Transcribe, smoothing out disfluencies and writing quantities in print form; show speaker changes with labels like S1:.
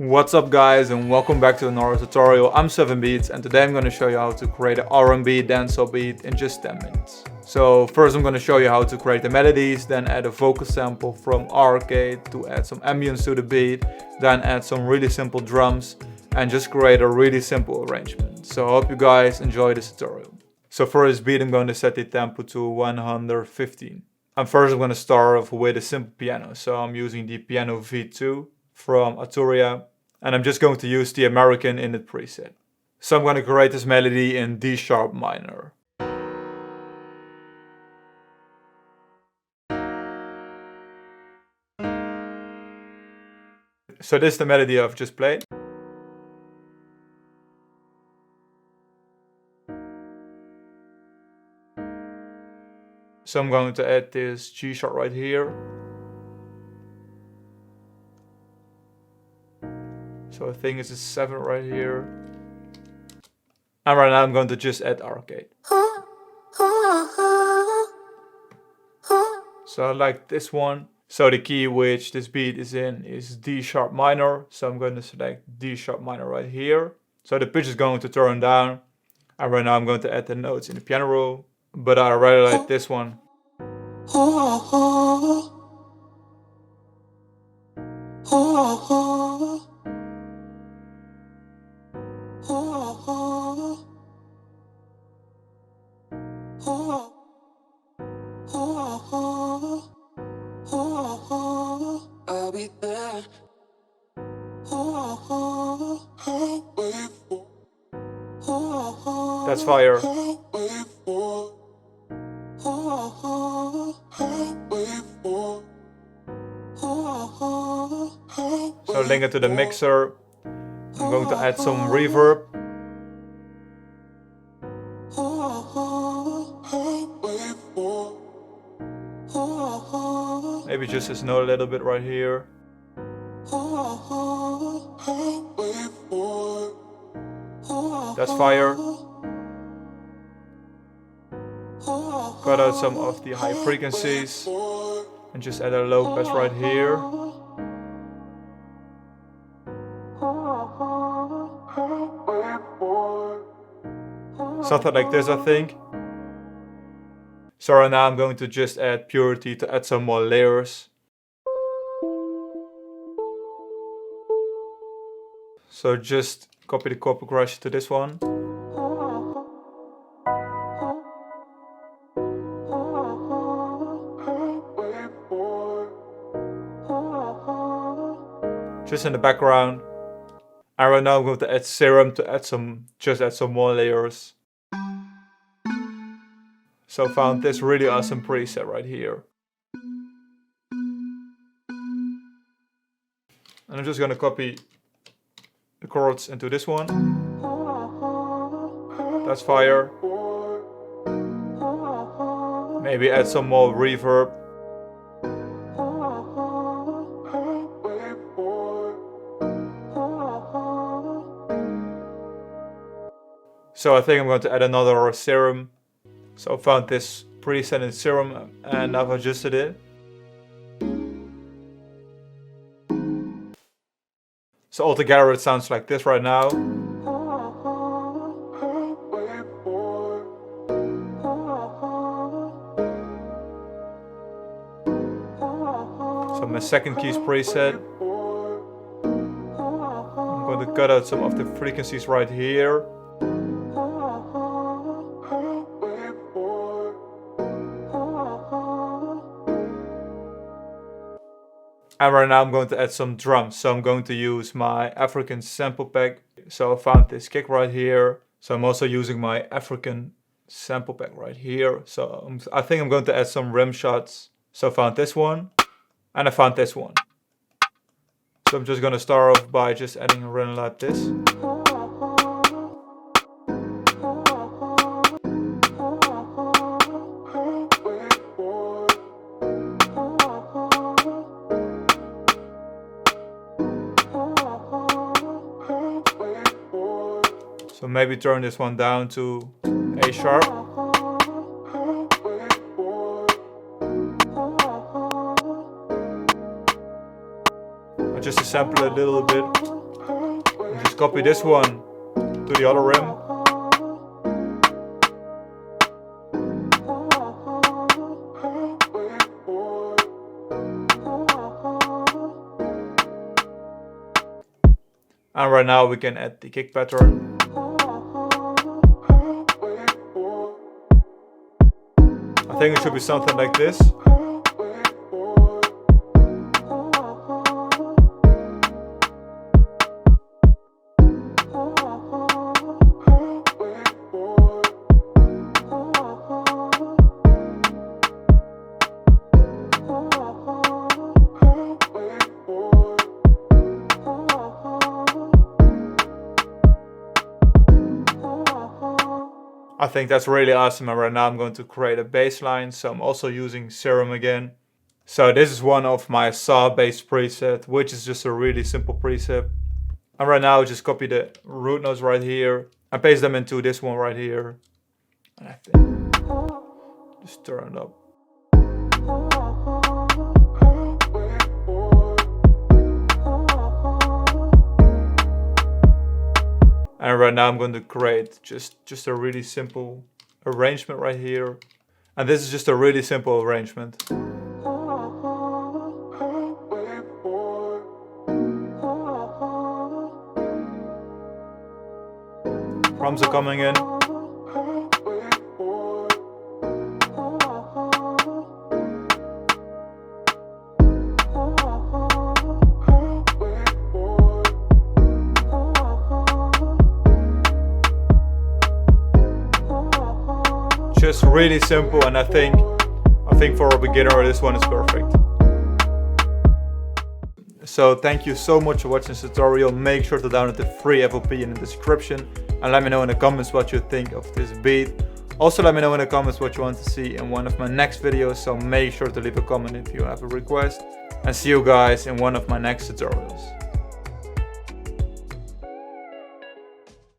S1: What's up guys, and welcome back to another tutorial. I'm 7beats and today I'm going to show you how to create an R&B dancehall beat in just 10 minutes. So first I'm going to show you how to create the melodies, then add a vocal sample from Arcade to add some ambience to the beat, then add some really simple drums and just create a really simple arrangement. So I hope you guys enjoy this tutorial. So for this beat I'm going to set the tempo to 115. And first I'm going to start off with a simple piano. So I'm using the Piano V2 from Arturia. And I'm just going to use the American in the preset. So I'm going to create this melody in D sharp minor. So this is the melody I've just played. So I'm going to add this G sharp right here. So I think it's a 7 right here. And right now I'm going to just add Arcade. So I like this one. So the key which this beat is in is D sharp minor. So I'm going to select D sharp minor right here. So the pitch is going to turn down. And right now I'm going to add the notes in the piano roll. But I really like this one. I'll be there. That's fire. So link it to the mixer. I'm going to add some reverb. Maybe just this note a little bit right here. That's fire. Cut out some of the high frequencies and just add a low pass right here. Something like this, I think. So right now I'm going to just add purity to add some more layers. So just copy the chord progression to this one. Just in the background. And right now I'm going to add serum to add some more layers. So found this really awesome preset right here. And I'm just going to copy the chords into this one. That's fire. Maybe add some more reverb. So I think I'm going to add another serum. So I found this preset in serum and I've adjusted it. So altogether it sounds like this right now. So my second keys preset. I'm going to cut out some of the frequencies right here. And right now I'm going to add some drums. So I'm going to use my African sample pack. So I found this kick right here. So I'm also using my African sample pack right here. So I think I'm going to add some rim shots. So I found this one and I found this one. So I'm just going to start off by just adding a rim like this. So maybe turn this one down to A sharp. Just to sample it a little bit. copy this one to the other rim. And right now we can add the kick pattern. I think it should be something like this. I think that's really awesome, and right now I'm going to create a bass line, so I'm also using Serum again. So this is one of my saw bass preset, which is just a really simple preset. And right now I just copy the root notes right here and paste them into this one right here. And I think just turn it up. And right now I'm going to create just a really simple arrangement right here. And this is just a really simple arrangement. Drums are coming in. Just really simple, and I think for a beginner this one is perfect. So thank you so much for watching this tutorial. Make sure to download the free FLP in the description and let me know in the comments what you think of this beat. Also let me know in the comments what you want to see in one of my next videos, so make sure to leave a comment if you have a request, and see you guys in one of my next tutorials.